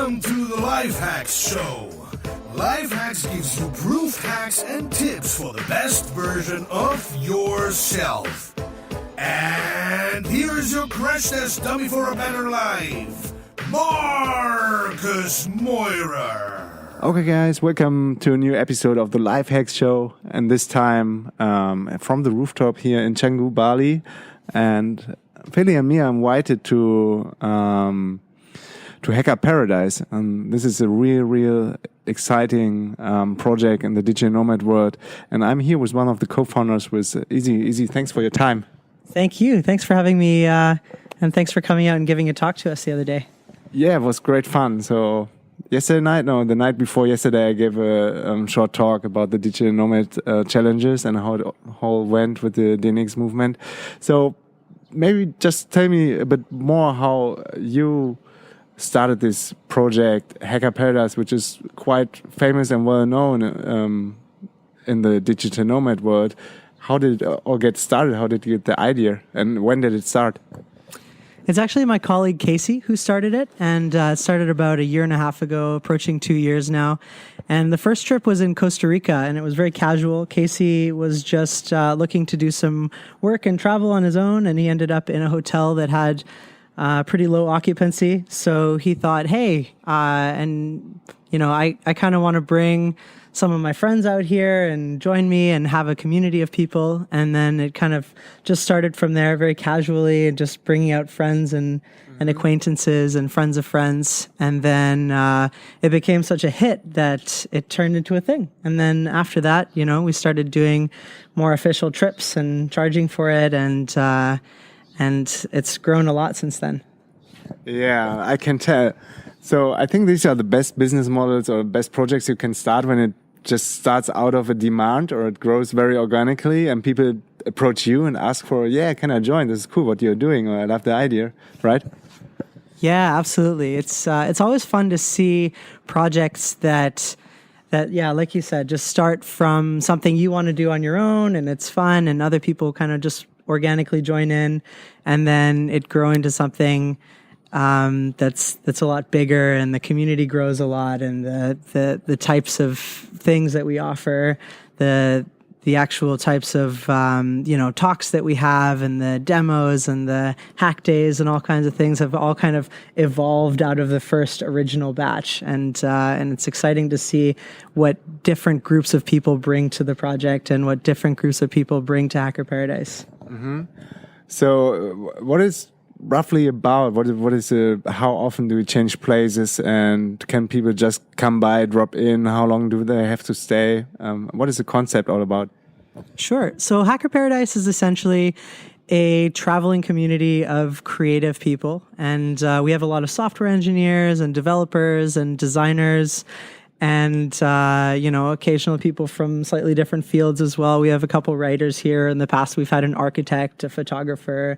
Welcome to the Life Hacks Show. Life Hacks gives you proof hacks and tips for the best version of yourself. And here's your crash test dummy for a better life, Marcus Moirer. Okay guys, welcome to a new episode of the Life Hacks Show, and this time from the rooftop here in Canggu, Bali. And Philly and me are invited to Hacker Paradise. This is a real exciting project in the Digital Nomad world. And I'm here with one of the co-founders, with Easy. Easy, thanks for your time. Thank you. Thanks for having me, and thanks for coming out and giving a talk to us the other day. Yeah, it was great fun. So the night before yesterday, I gave a short talk about the Digital Nomad challenges and how it all went with the DNX movement. So maybe just tell me a bit more how you started this project, Hacker Paradise, which is quite famous and well known in the Digital Nomad world. How did it all get started? How did you get the idea? And when did it start? It's actually my colleague Casey who started it, and it started about a year and a half ago, approaching 2 years now. And the first trip was in Costa Rica, and it was very casual. Casey was just looking to do some work and travel on his own, and he ended up in a hotel that had pretty low occupancy. So he thought, hey, I kind of want to bring some of my friends out here and join me and have a community of people. And then it kind of just started from there, very casually, and just bringing out friends and acquaintances and friends of friends. And then it became such a hit that it turned into a thing. And then after that, we started doing more official trips and charging for it. And it's grown a lot since then. Yeah, I can tell. So I think these are the best business models or best projects you can start when it just starts out of a demand or it grows very organically and people approach you and ask for, yeah, can I join? This is cool what you're doing, or I love the idea, right? Yeah, absolutely. It's always fun to see projects that like you said, just start from something you want to do on your own and it's fun, and other people kind of just organically join in, and then it grow into something that's a lot bigger, and the community grows a lot, and the types of things that we offer, the actual types of talks that we have, and the demos and the hack days and all kinds of things have all kind of evolved out of the first original batch, and it's exciting to see what different groups of people bring to the project and what different groups of people bring to Hacker Paradise. Mm-hmm. So what is roughly about, how often do we change places, and can people just come by, drop in? How long do they have to stay? What is the concept all about? Sure. So Hacker Paradise is essentially a traveling community of creative people, and we have a lot of software engineers and developers and designers, and occasional people from slightly different fields as well. We have a couple writers here. In the past, we've had an architect, a photographer,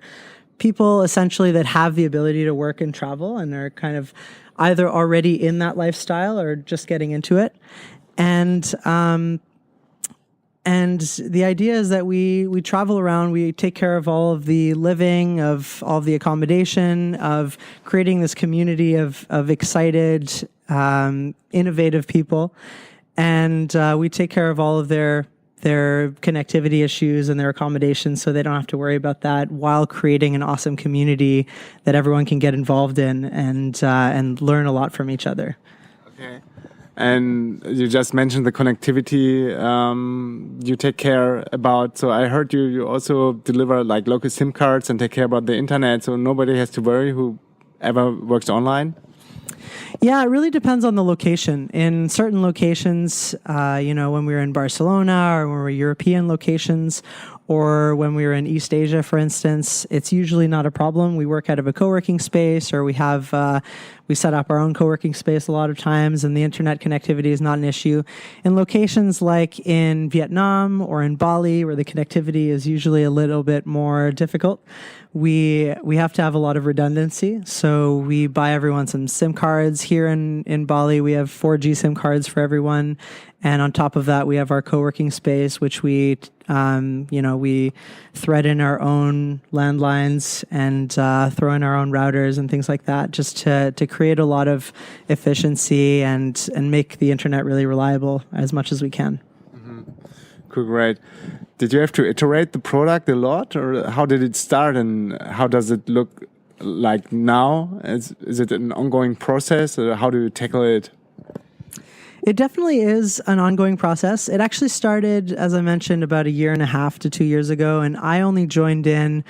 people essentially that have the ability to work and travel and are kind of either already in that lifestyle or just getting into it. And the idea is that we travel around, we take care of all of the living, of all of the accommodation, of creating this community of excited, innovative people. And we take care of all of their connectivity issues and their accommodations, so they don't have to worry about that, while creating an awesome community that everyone can get involved in and learn a lot from each other. Okay. And you just mentioned the connectivity you take care about. So I heard you also deliver like local SIM cards and take care about the internet, so nobody has to worry whoever works online. Yeah, it really depends on the location. In certain locations, when we were in Barcelona, or when we were European locations, or when we were in East Asia, for instance, it's usually not a problem. We work out of a co-working space, or we set up our own co-working space a lot of times, and the internet connectivity is not an issue. In locations like in Vietnam or in Bali, where the connectivity is usually a little bit more difficult, we have to have a lot of redundancy. So we buy everyone some SIM cards. Here in Bali, we have 4G SIM cards for everyone. And on top of that, we have our co-working space, which we thread in our own landlines and throw in our own routers and things like that, just to create a lot of efficiency and make the internet really reliable as much as we can. Cool, great. Did you have to iterate the product a lot, or how did it start, and how does it look like now? Is it an ongoing process, or how do you tackle it? It definitely is an ongoing process. It actually started, as I mentioned, about 1.5 to 2 years ago, and I only joined in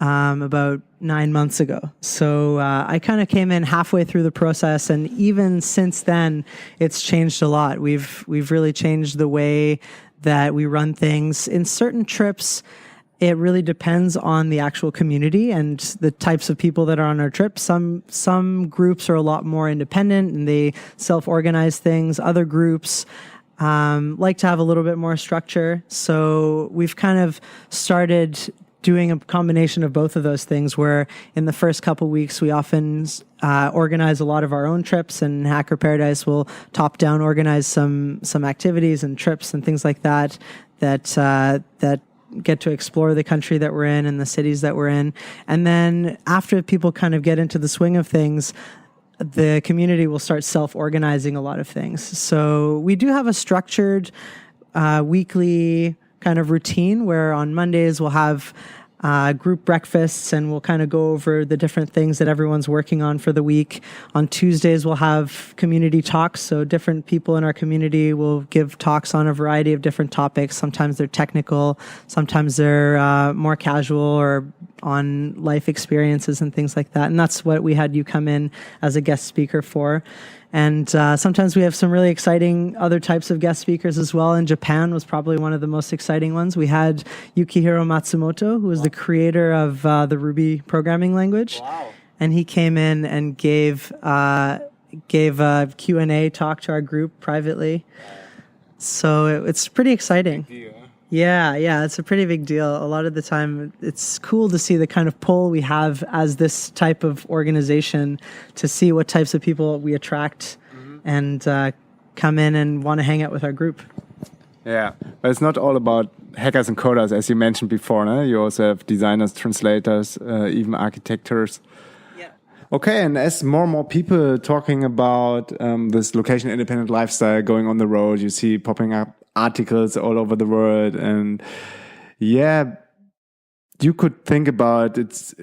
about 9 months ago. So I kind of came in halfway through the process, and even since then, it's changed a lot. We've really changed the way that we run things. In certain trips, it really depends on the actual community and the types of people that are on our trip. Some groups are a lot more independent and they self-organize things. Other groups like to have a little bit more structure. So we've kind of started doing a combination of both of those things, where in the first couple weeks we often organize a lot of our own trips, and Hacker Paradise will top-down organize some activities and trips and things like that get to explore the country that we're in and the cities that we're in. And then after people kind of get into the swing of things, the community will start self-organizing a lot of things. So we do have a structured weekly kind of routine where on Mondays we'll have group breakfasts and we'll kind of go over the different things that everyone's working on for the week. On Tuesdays we'll have community talks, so different people in our community will give talks on a variety of different topics. Sometimes they're technical, sometimes they're more casual or on life experiences and things like that. And that's what we had you come in as a guest speaker for. And sometimes we have some really exciting other types of guest speakers as well. In Japan was probably one of the most exciting ones. We had Yukihiro Matsumoto, who was the creator of the Ruby programming language. Wow. And he came in and gave a Q&A talk to our group privately. So it's pretty exciting. Yeah, it's a pretty big deal. A lot of the time, it's cool to see the kind of pull we have as this type of organization, to see what types of people we attract and come in and want to hang out with our group. Yeah, but it's not all about hackers and coders, as you mentioned before. No? You also have designers, translators, even architects. Yeah. Okay, and as more and more people talking about this location-independent lifestyle, going on the road, you see popping up articles all over the world, and yeah, you could think about it's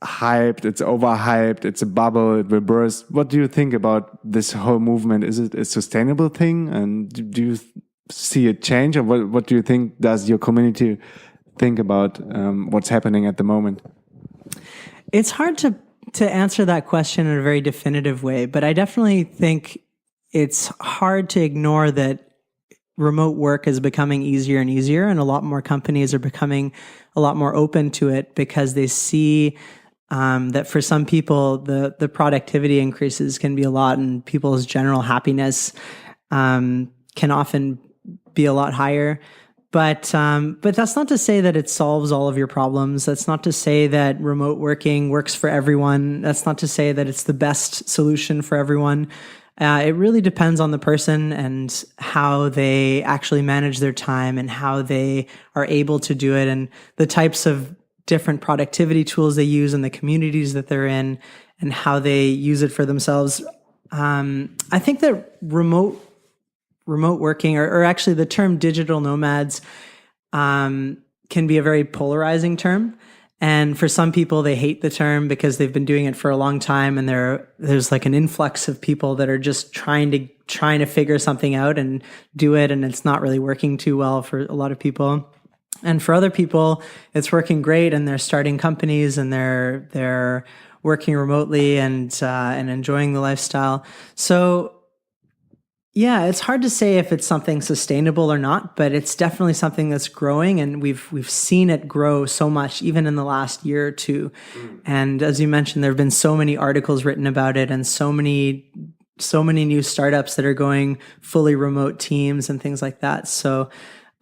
hyped, it's overhyped, it's a bubble, it will burst. What do you think about this whole movement? Is it a sustainable thing, and do you see it change, or what do you think does your community think about what's happening at the moment? It's hard to answer that question in a very definitive way, but I definitely think it's hard to ignore that remote work is becoming easier and easier, and a lot more companies are becoming a lot more open to it because they see that for some people the productivity increases can be a lot, and people's general happiness can often be a lot higher. But that's not to say that it solves all of your problems. That's not to say that remote working works for everyone. That's not to say that it's the best solution for everyone. It really depends on the person and how they actually manage their time and how they are able to do it, and the types of different productivity tools they use and the communities that they're in and how they use it for themselves. I think that remote working, or actually the term digital nomads, can be a very polarizing term. And for some people, they hate the term because they've been doing it for a long time, and there's like an influx of people that are just trying to figure something out and do it, and it's not really working too well for a lot of people. And for other people, it's working great, and they're starting companies and they're working remotely and enjoying the lifestyle. So yeah, it's hard to say if it's something sustainable or not, but it's definitely something that's growing, and we've seen it grow so much even in the last year or two. And as you mentioned, there have been so many articles written about it, and so many new startups that are going fully remote teams and things like that. So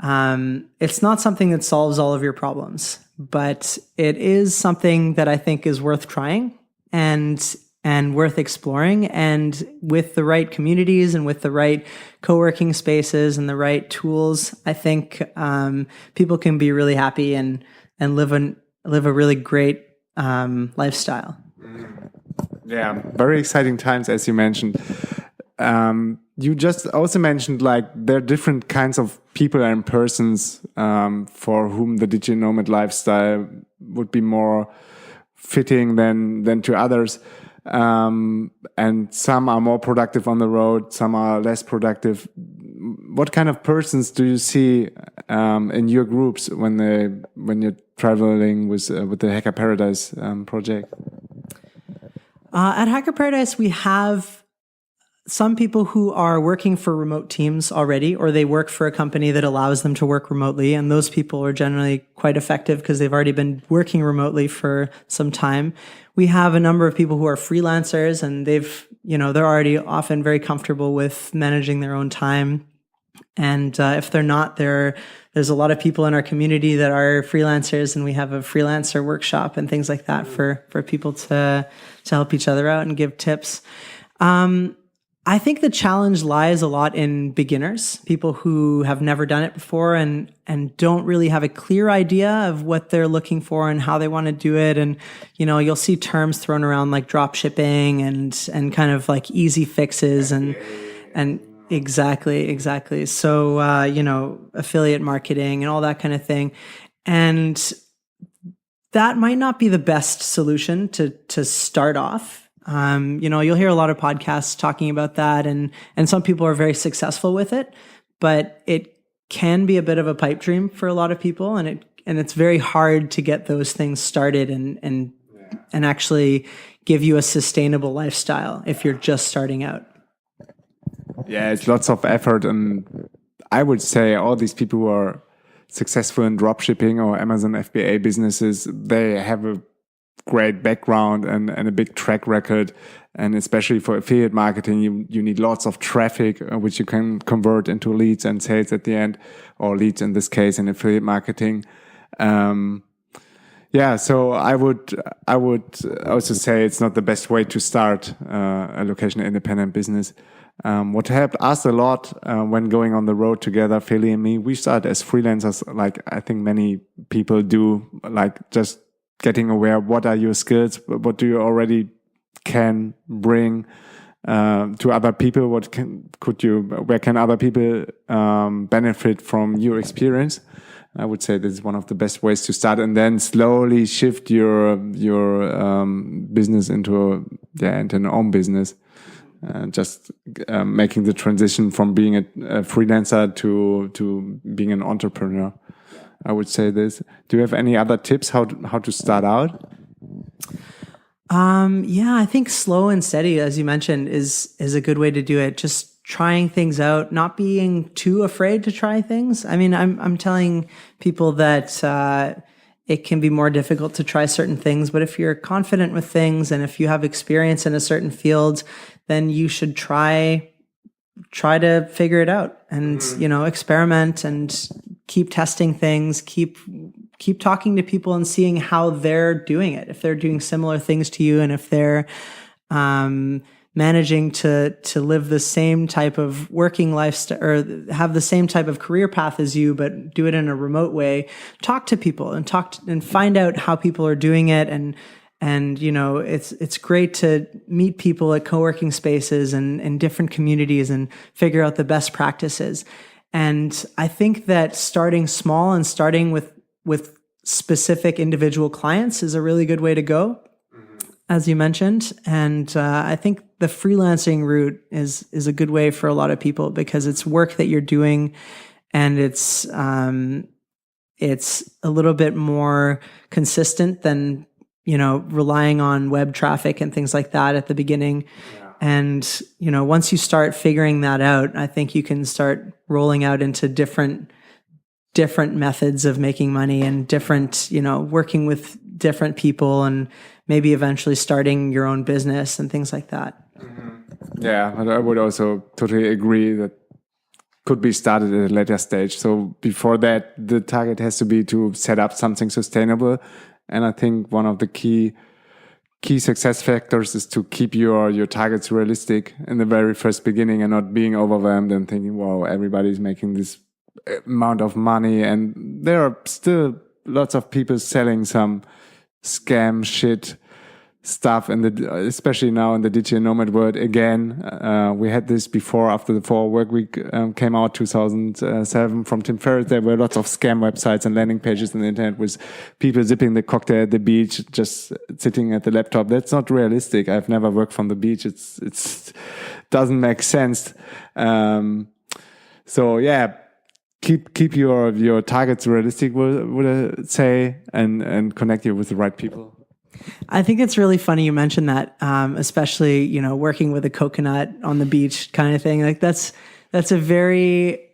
it's not something that solves all of your problems, but it is something that I think is worth trying and worth exploring. And with the right communities and with the right co-working spaces and the right tools, I think people can be really happy and live a really great lifestyle. Yeah, very exciting times, as you mentioned. You just also mentioned like there are different kinds of people and persons for whom the digital nomad lifestyle would be more fitting than to others. And some are more productive on the road, some are less productive. What kind of persons do you see in your groups when you're traveling with the Hacker Paradise project? At Hacker Paradise, we have some people who are working for remote teams already, or they work for a company that allows them to work remotely. And those people are generally quite effective because they've already been working remotely for some time. We have a number of people who are freelancers, and they're already often very comfortable with managing their own time. And if they're not, there's a lot of people in our community that are freelancers, and we have a freelancer workshop and things like that for people to help each other out and give tips. I think the challenge lies a lot in beginners, people who have never done it before and don't really have a clear idea of what they're looking for and how they want to do it. And, you'll see terms thrown around like drop shipping and kind of like easy fixes and exactly. So, affiliate marketing and all that kind of thing. And that might not be the best solution to start off. You'll hear a lot of podcasts talking about that, and some people are very successful with it, but it can be a bit of a pipe dream for a lot of people, and it's very hard to get those things started and actually give you a sustainable lifestyle if you're just starting out. Yeah, it's lots of effort, and I would say all these people who are successful in dropshipping or Amazon FBA businesses, they have a great background and a big track record. And especially for affiliate marketing, you need lots of traffic, which you can convert into leads and sales at the end, or leads in this case in affiliate marketing. So I would also say it's not the best way to start a location independent business. What helped us a lot when going on the road together, Philly and me, we started as freelancers, like I think many people do, like just getting aware of what are your skills, what do you already can bring to other people, where can other people benefit from your experience. I would say this is one of the best ways to start, and then slowly shift your business into an own business. Just making the transition from being a freelancer to being an entrepreneur. I would say this. Do you have any other tips how to start out? I think slow and steady, as you mentioned, is a good way to do it. Just trying things out, not being too afraid to try things. I mean, I'm telling people that it can be more difficult to try certain things, but if you're confident with things and if you have experience in a certain field, then you should try to figure it out and, experiment and keep testing things, keep talking to people and seeing how they're doing it. If they're doing similar things to you and if they're managing to live the same type of working lifestyle or have the same type of career path as you, but do it in a remote way, talk to people and find out how people are doing it. And it's great to meet people at co-working spaces and different communities and figure out the best practices. And I think that starting small and starting with specific individual clients is a really good way to go, as you mentioned. And I think the freelancing route is a good way for a lot of people because it's work that you're doing, and it's a little bit more consistent than relying on web traffic and things like that at the beginning. Yeah. And, once you start figuring that out, I think you can start rolling out into different methods of making money and different, working with different people and maybe eventually starting your own business and things like that. Mm-hmm. Yeah, but I would also totally agree that could be started at a later stage. So before that, the target has to be to set up something sustainable. And I think one of the key success factors is to keep your targets realistic in the very first beginning and not being overwhelmed and thinking, wow, everybody's making this amount of money. And there are still lots of people selling some scam shit stuff, especially now in the digital nomad world. Again, we had this before, after the Workweek came out 2007 from Tim Ferriss. There were lots of scam websites and landing pages on the internet with people zipping the cocktail at the beach, just sitting at the laptop. That's not realistic. I've never worked from the beach. It's doesn't make sense. So yeah, keep your targets realistic, would I say, and connect you with the right people. I think it's really funny you mentioned that, especially, working with a coconut on the beach kind of thing. Like that's a very,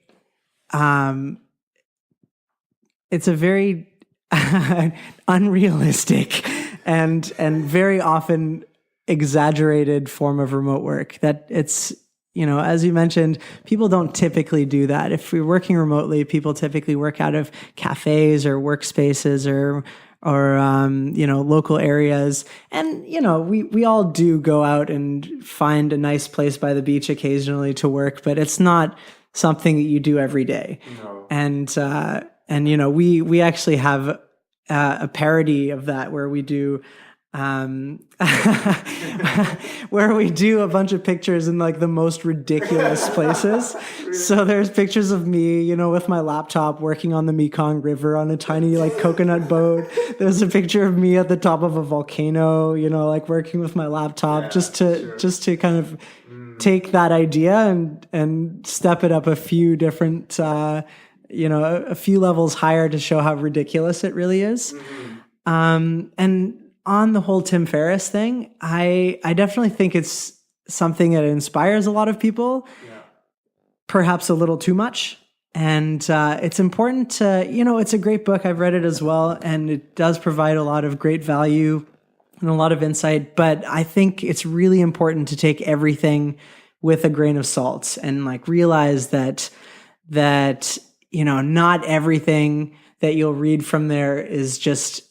it's a very unrealistic and very often exaggerated form of remote work. That it's, as you mentioned, people don't typically do that. If we're working remotely, people typically work out of cafes or workspaces or local areas. And, we all do go out and find a nice place by the beach occasionally to work, but it's not something that you do every day. No. And we actually have a parody of that where we do where we do a bunch of pictures in like the most ridiculous places. So there's pictures of me, with my laptop working on the Mekong River on a tiny like coconut boat. There's a picture of me at the top of a volcano, like working with my laptop, just to kind of take that idea and step it up a few different, a few levels higher to show how ridiculous it really is. And on the whole Tim Ferriss thing, I definitely think it's something that inspires a lot of people, perhaps a little too much. And it's important to, it's a great book. I've read it as well, and it does provide a lot of great value and a lot of insight. But I think it's really important to take everything with a grain of salt and like realize that not everything that you'll read from there is just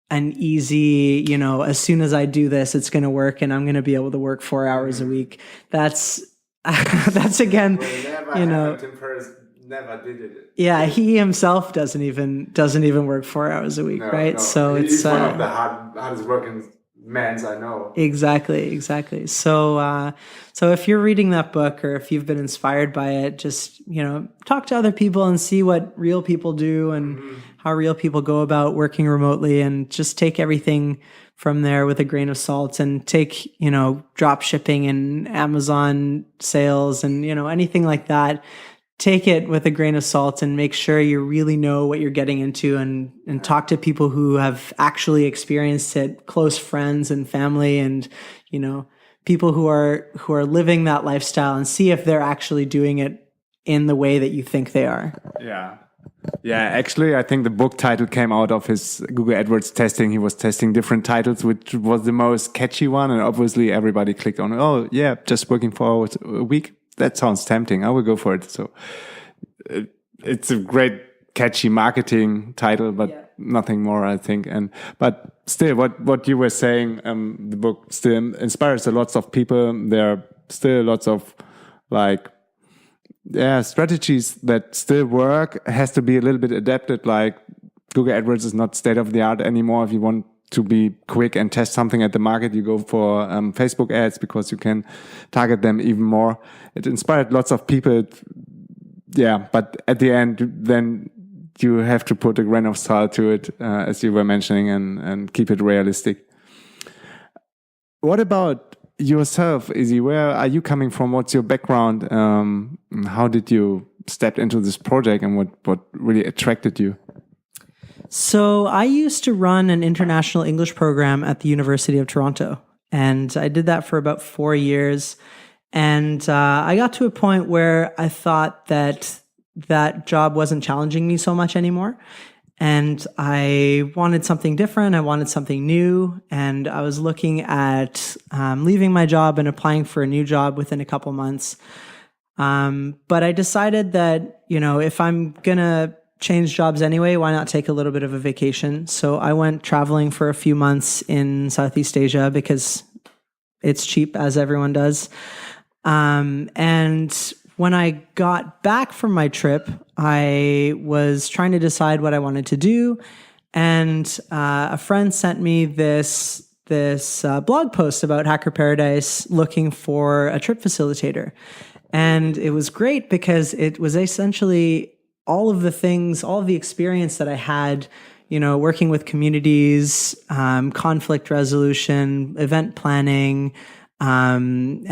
an easy, as soon as I do this, it's going to work and I'm going to be able to work 4 hours a week. That's again, Tim Ferriss never did it. Yeah, he himself doesn't even work 4 hours a week, right? No. So he's one of the hardest working mans I know. Exactly. So if you're reading that book or if you've been inspired by it, just, talk to other people and see what real people do and how real people go about working remotely, and just take everything from there with a grain of salt, and take, drop shipping and Amazon sales and, anything like that. Take it with a grain of salt and make sure you really know what you're getting into, and talk to people who have actually experienced it, close friends and family, and, people who are living that lifestyle, and see if they're actually doing it in the way that you think they are. Yeah, actually, I think the book title came out of his Google AdWords testing. He was testing different titles, which was the most catchy one. And obviously everybody clicked on, oh yeah, just working 4 hours a week. That sounds tempting. I will go for it. So it's a great catchy marketing title, but nothing more, I think. But still, what you were saying, the book still inspires a lots of people. There are still lots of strategies that still work. Has to be a little bit adapted. Like Google AdWords is not state of the art anymore. If you want to be quick and test something at the market, you go for Facebook ads, because you can target them even more. It inspired lots of people. Yeah, but at the end, then you have to put a grain of salt to it, as you were mentioning, and keep it realistic. What about yourself, Izzy? Where are you coming from? What's your background? How did you step into this project, and what really attracted you? So I used to run an international English program at the University of Toronto, and I did that for about 4 years. And I got to a point where I thought that job wasn't challenging me so much anymore. And I wanted something different. I wanted something new. And I was looking at leaving my job and applying for a new job within a couple months. But I decided that, if I'm going to change jobs anyway, why not take a little bit of a vacation? So I went traveling for a few months in Southeast Asia because it's cheap, as everyone does. And when I got back from my trip, I was trying to decide what I wanted to do. And a friend sent me this blog post about Hacker Paradise looking for a trip facilitator. And it was great because it was essentially all of the experience that I had, working with communities, conflict resolution, event planning, and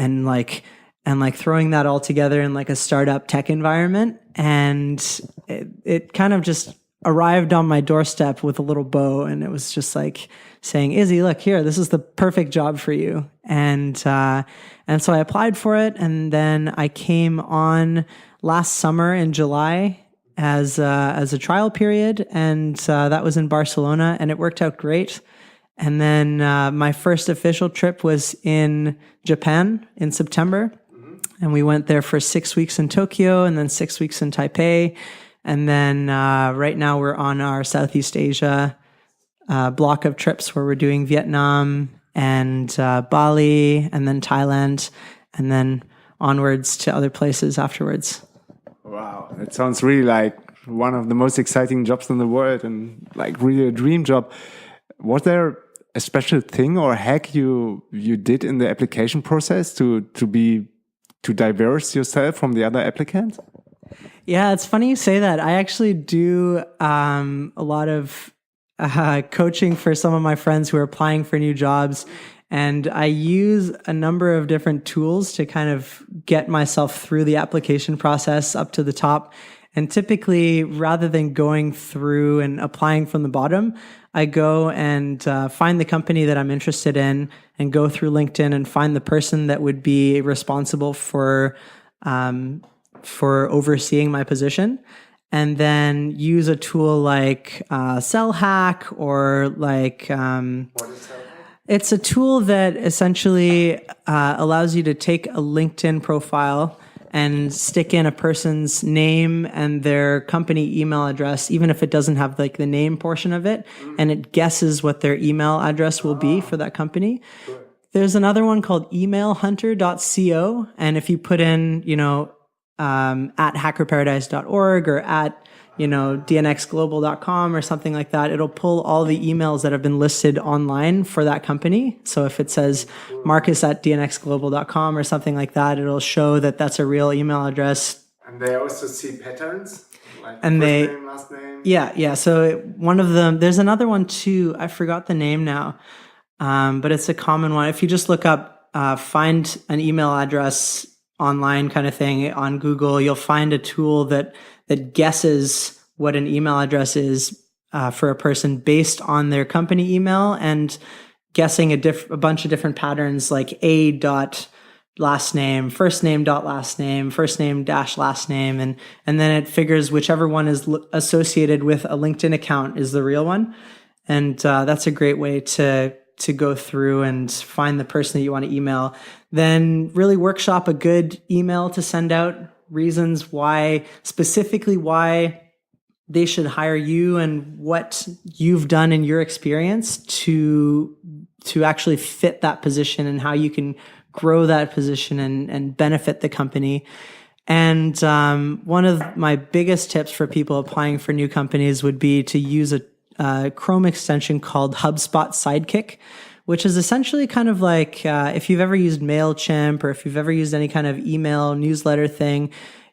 throwing that all together in like a startup tech environment. And it kind of just arrived on my doorstep with a little bow. And it was just like saying, Izzy, look here, this is the perfect job for you. And so I applied for it. And then I came on last summer in July as a trial period. And that was in Barcelona, and it worked out great. And then my first official trip was in Japan in September. And we went there for 6 weeks in Tokyo and then 6 weeks in Taipei. And then right now we're on our Southeast Asia block of trips where we're doing Vietnam and Bali and then Thailand and then onwards to other places afterwards. Wow, that sounds really like one of the most exciting jobs in the world and like really a dream job. Was there a special thing or hack you did in the application process to diverse yourself from the other applicants? Yeah, it's funny you say that. I actually do a lot of coaching for some of my friends who are applying for new jobs. And I use a number of different tools to kind of get myself through the application process up to the top. And typically, rather than going through and applying from the bottom, I go and find the company that I'm interested in and go through LinkedIn and find the person that would be responsible for overseeing my position. And then use a tool like CellHack or like... It's a tool that essentially allows you to take a LinkedIn profile and stick in a person's name and their company email address, even if it doesn't have like the name portion of it, and it guesses what their email address will be for that company. There's another one called emailhunter.co, and if you put in, at hackerparadise.org or at dnxglobal.com or something like that, it'll pull all the emails that have been listed online for that company. So if it says Marcus at dnxglobal.com or something like that, it'll show that that's a real email address. And they also see patterns, like and first name, last name. Yeah. So one of them, there's another one too. I forgot the name now, but it's a common one. If you just look up, find an email address online kind of thing on Google, you'll find a tool that guesses what an email address is for a person based on their company email and guessing a bunch of different patterns like a dot last name, first name dot last name, first name dash last name. And then it figures whichever one is associated with a LinkedIn account is the real one. And that's a great way to go through and find the person that you want to email. Then really workshop a good email to send out, reasons why they should hire you and what you've done in your experience to actually fit that position and how you can grow that position and benefit the company. And one of my biggest tips for people applying for new companies would be to use a Chrome extension called HubSpot Sidekick, which is essentially kind of like if you've ever used MailChimp or if you've ever used any kind of email newsletter thing,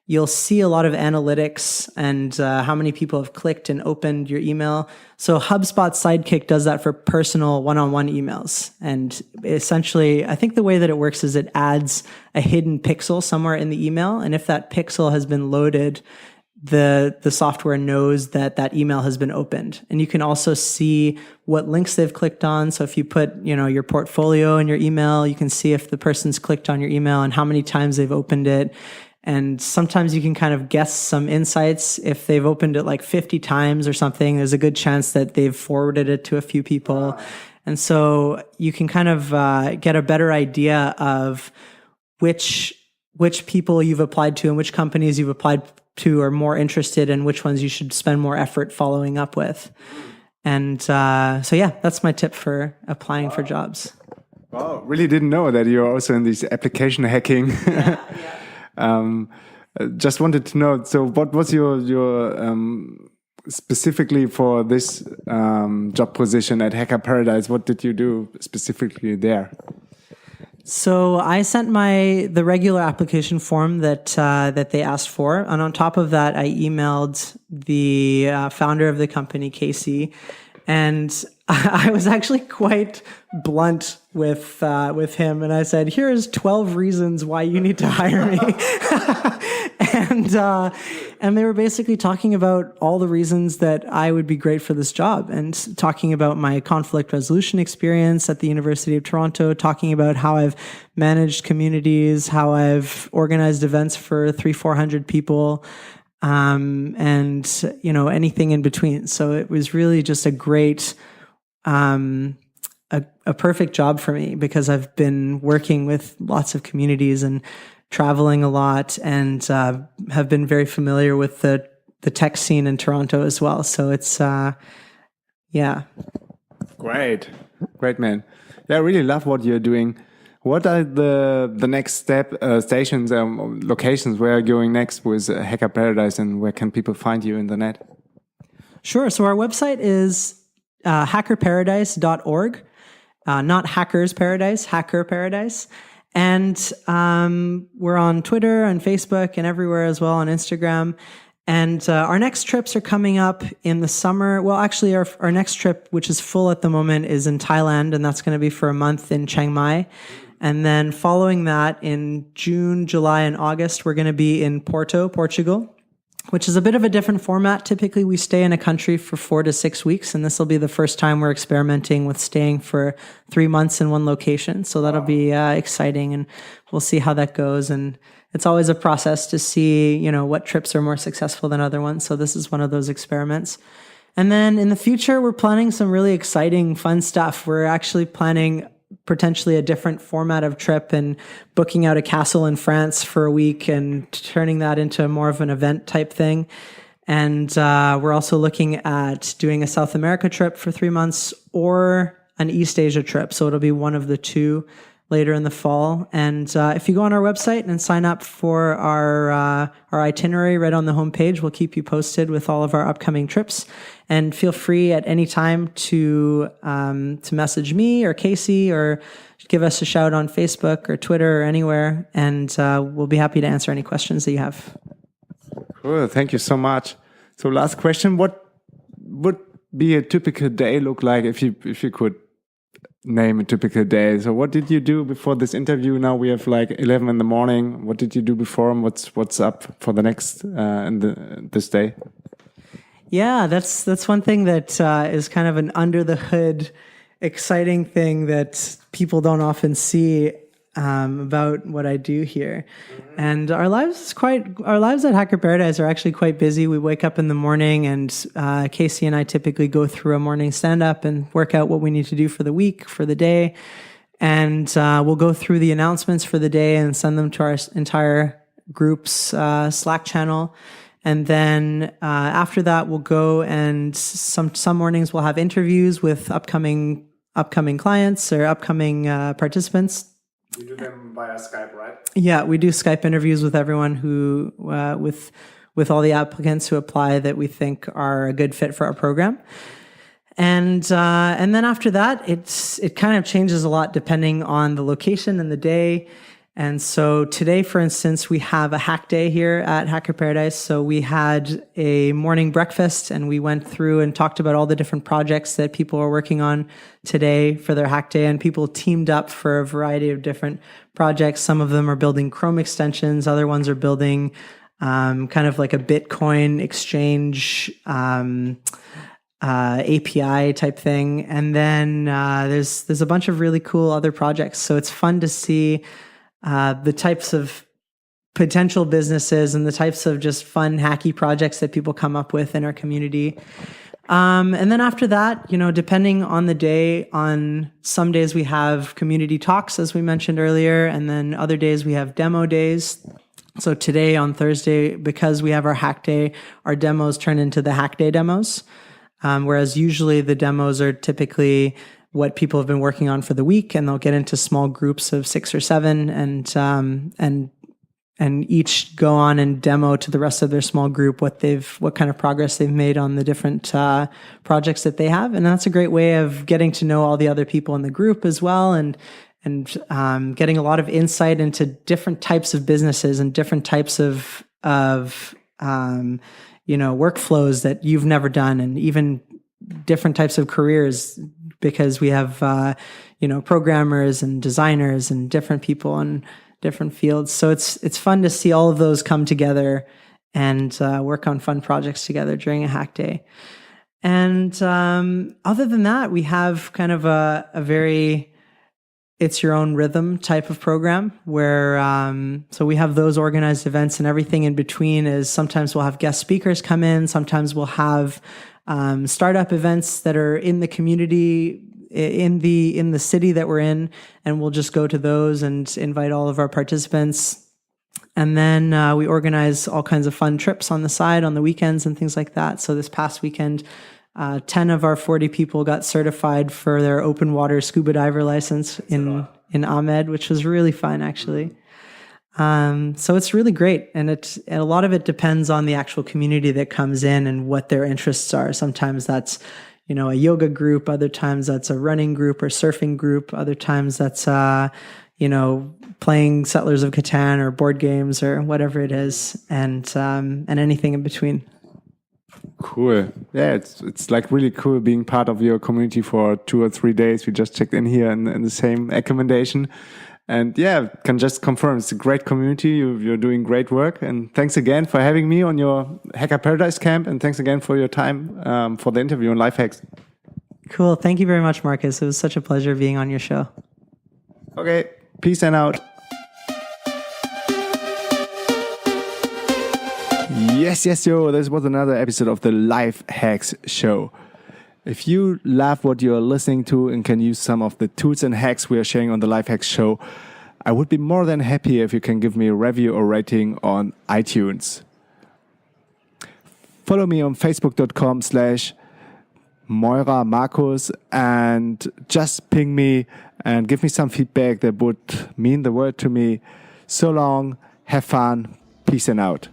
you'll see a lot of analytics and how many people have clicked and opened your email. So HubSpot Sidekick does that for personal one-on-one emails. And essentially, I think the way that it works is it adds a hidden pixel somewhere in the email. And if that pixel has been loaded, the software knows that email has been opened. And you can also see what links they've clicked on. So if you put, your portfolio in your email, you can see if the person's clicked on your email and how many times they've opened it. And sometimes you can kind of guess some insights. If they've opened it like 50 times or something, there's a good chance that they've forwarded it to a few people. And so you can kind of get a better idea of which which people you've applied to and which companies you've applied to are more interested and which ones you should spend more effort following up with. And so yeah, that's my tip for applying for jobs. Wow, really didn't know that you're also in this application hacking. Just wanted to know, so what was your specifically for this job position at Hacker Paradise, what did you do specifically there? So I sent the regular application form that they asked for, and on top of that, I emailed the founder of the company, Casey, and I was actually quite blunt with him, and I said, "Here's 12 reasons why you need to hire me," and they were basically talking about all the reasons that I would be great for this job, and talking about my conflict resolution experience at the University of Toronto, talking about how I've managed communities, how I've organized events for 300-400 people. And anything in between. So it was really just a great, a perfect job for me, because I've been working with lots of communities and traveling a lot, and have been very familiar with the tech scene in Toronto as well. So it's yeah. Great, man. Yeah, I really love what you're doing. What are the next stations, locations where you're going next with Hacker Paradise, and where can people find you in the net? Sure. So our website is hackerparadise.org, not Hackers Paradise, Hacker Paradise. And we're on Twitter and Facebook and everywhere as well, on Instagram. And our next trips are coming up in the summer. Well, actually, our next trip, which is full at the moment, is in Thailand, and that's going to be for a month in Chiang Mai. And then following that, in June, July, and August, we're going to be in Porto, Portugal, which is a bit of a different format. Typically, we stay in a country for 4 to 6 weeks, and this will be the first time we're experimenting with staying for 3 months in one location. So that'll be exciting, and we'll see how that goes. And it's always a process to see, what trips are more successful than other ones. So this is one of those experiments. And then in the future, we're planning some really exciting, fun stuff. We're actually planning potentially a different format of trip, and booking out a castle in France for a week and turning that into more of an event type thing. And we're also looking at doing a South America trip for 3 months, or an East Asia trip. So it'll be one of the two later in the fall. And if you go on our website and sign up for our itinerary right on the homepage, we'll keep you posted with all of our upcoming trips. And feel free at any time to message me or Casey, or give us a shout on Facebook or Twitter or anywhere, and we'll be happy to answer any questions that you have. Cool, thank you so much. So last question, what would be a typical day look like if you could name a typical day? So what did you do before this interview? Now we have like 11 in the morning. What did you do before, and what's up for the next this day? Yeah, that's one thing that is kind of an under the hood, exciting thing that people don't often see about what I do here. And our lives at Hacker Paradise are actually quite busy. We wake up in the morning, and Casey and I typically go through a morning stand-up and work out what we need to do for the week, for the day. And we'll go through the announcements for the day and send them to our entire group's Slack channel. And then after that, we'll go, and some mornings we'll have interviews with upcoming clients or upcoming participants. You do them via Skype, right? Yeah, we do Skype interviews with everyone who, with all the applicants who apply that we think are a good fit for our program. And then after that, it kind of changes a lot depending on the location and the day. And so today, for instance, we have a hack day here at Hacker Paradise. So we had a morning breakfast, and we went through and talked about all the different projects that people are working on today for their hack day. And people teamed up for a variety of different projects. Some of them are building Chrome extensions. Other ones are building kind of like a Bitcoin exchange API type thing. And then there's a bunch of really cool other projects. So it's fun to see the types of potential businesses and the types of just fun, hacky projects that people come up with in our community. And then after that, depending on the day, on some days we have community talks, as we mentioned earlier, and then other days we have demo days. So today on Thursday, because we have our hack day, our demos turn into the hack day demos. Whereas usually the demos are typically what people have been working on for the week, and they'll get into small groups of 6 or 7 and each go on and demo to the rest of their small group what kind of progress they've made on the different projects that they have. And that's a great way of getting to know all the other people in the group as well, and getting a lot of insight into different types of businesses and different types of workflows that you've never done, and even different types of careers, because we have programmers and designers and different people in different fields. So it's fun to see all of those come together and work on fun projects together during a hack day. And other than that, we have kind of a very it's your own rhythm type of program where, so we have those organized events, and everything in between is sometimes we'll have guest speakers come in. Sometimes we'll have startup events that are in the community, in the city that we're in, and we'll just go to those and invite all of our participants. And then we organize all kinds of fun trips on the side on the weekends and things like that. So this past weekend, 10 of our 40 people got certified for their open water scuba diver license in Ahmed, which was really fun, actually. So it's really great. And a lot of it depends on the actual community that comes in and what their interests are. Sometimes that's, a yoga group. Other times that's a running group or surfing group. Other times that's, playing Settlers of Catan or board games or whatever it is, and anything in between. Cool. Yeah, it's like really cool being part of your community for 2 or 3 days. We just checked in here in the same accommodation. And yeah, can just confirm it's a great community. You're doing great work. And thanks again for having me on your Hacker Paradise camp. And thanks again for your time for the interview on Lifehacks. Cool. Thank you very much, Marcus. It was such a pleasure being on your show. Okay. Peace and out. Yes, yo. This was another episode of the Life Hacks Show. If you love what you're listening to and can use some of the tools and hacks we are sharing on the Life Hacks Show, I would be more than happy if you can give me a review or rating on iTunes. Follow me on facebook.com/Moira Markus and just ping me and give me some feedback that would mean the world to me. So long, have fun, peace and out.